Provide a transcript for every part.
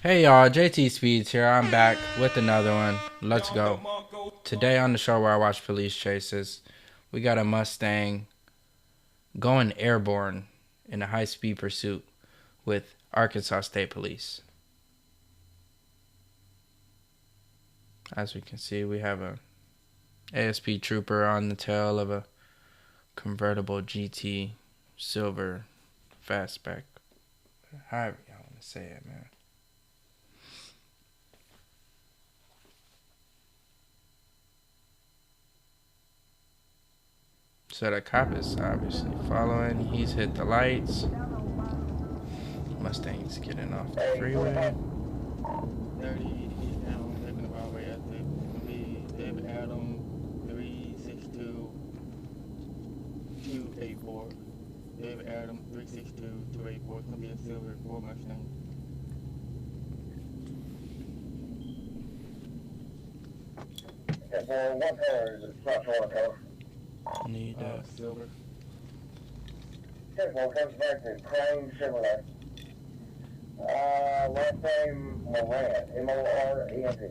Hey y'all, JTSpeeds here. I'm back with another one. Let's go. Today on the show where I watch police chases, we got a Mustang going airborne in a high-speed pursuit with Arkansas State Police. As we can see, we have a ASP trooper on the tail of a convertible GT silver fastback. However y'all want to say it, man. So the cop is obviously following. He's hit the lights. Mustang's getting off the freeway. 30 eastbound, taking the Broadway exit. It'll be David Adam 362 284. David Adam 362 284. It's gonna be a silver Ford Mustang. What color is it? It's not showing color. Need Silver. Well, comes back to Crane Chevrolet. Last name Moran. M-O-R-E-N-T.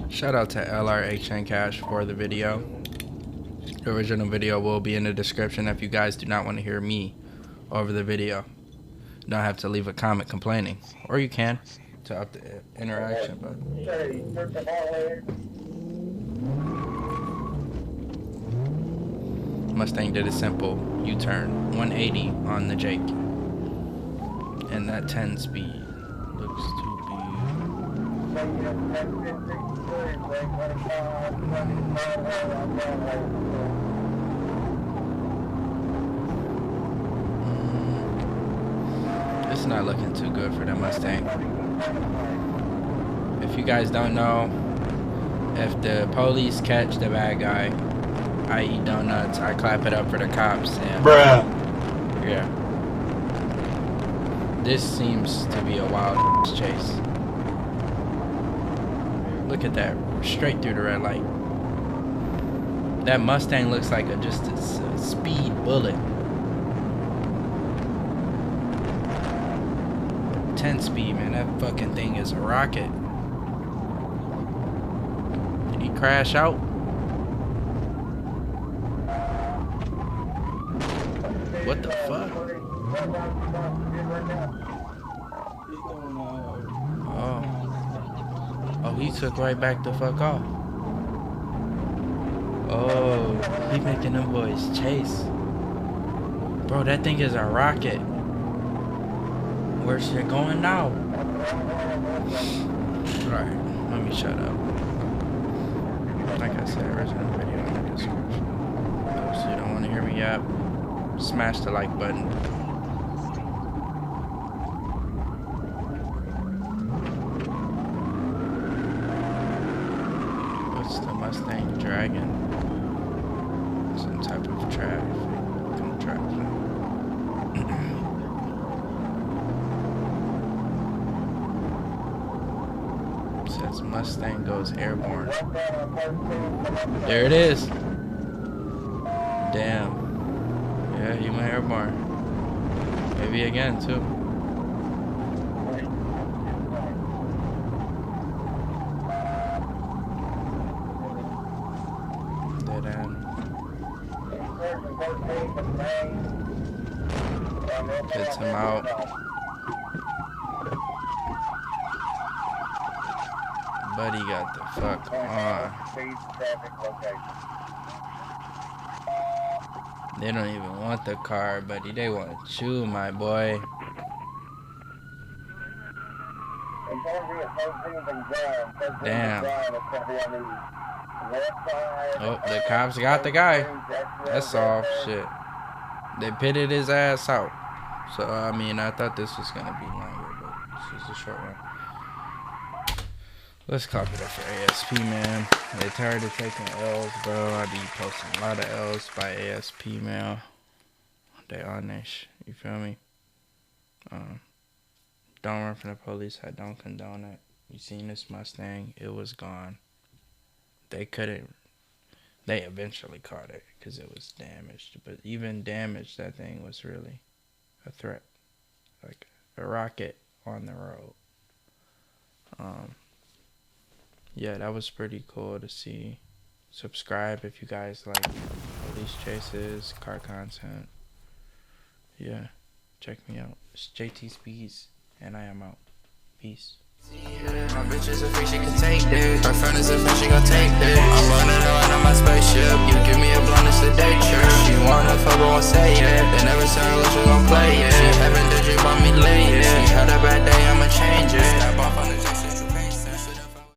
Shout out to LRHN Cash for the video. The original video will be in the description if you guys do not want to hear me over the video. You don't have to leave a comment complaining. Or you can to up the interaction. But Mustang did a simple U-turn 180 on the Jake. And that 10 speed looks to it's not looking too good for the Mustang. If you guys don't know, if the police catch the bad guy, I eat donuts, I clap it up for the cops. And bruh. Yeah. This seems to be a wild chase. Look at that, straight through the red light. That Mustang looks like just a speed bullet. 10 speed, man, that fucking thing is a rocket. Did he crash out? What the fuck? Oh, he took right back the fuck off. Oh, he making them boys chase. Bro, that thing is a rocket. Where's it going now? Alright, let me shut up. Like I said, original video in the description. Those who don't want to hear me yap, smash the like button. What's the Mustang dragging? Some type of traffic. Says Mustang goes airborne. There it is. Damn. Yeah, he went airborne. Maybe again too. Dead end. Hits him out. Buddy got the fuck on. They don't even want the car, buddy. They want you, my boy. Damn. Oh, the cops got the guy. That's all. Shit. They pitted his ass out. So, I mean, I thought this was gonna be longer, but this is a short one. Let's copy that for ASP, man. They tired of taking L's, bro. I be posting a lot of L's by ASP, man. They on this, you feel me? Don't run from the police. I don't condone it. You seen this Mustang? It was gone. They couldn't. They eventually caught it because it was damaged. But even damaged, that thing was really a threat. Like a rocket on the road. Yeah, that was pretty cool to see. Subscribe if you guys like police chases, car content. Yeah, check me out. It's JTSpeeds, and I am out. Peace. My bitch is a freak, she can take it. Her friend is a friend, she gon' take it. I'm running around on my spaceship. You give me a blunt, it's a day trip. She wanna fuck, but won't say it. They never tell her what you gon' play it. She having the dream about me lay it. She had a bad day, I'ma change it. Step off on the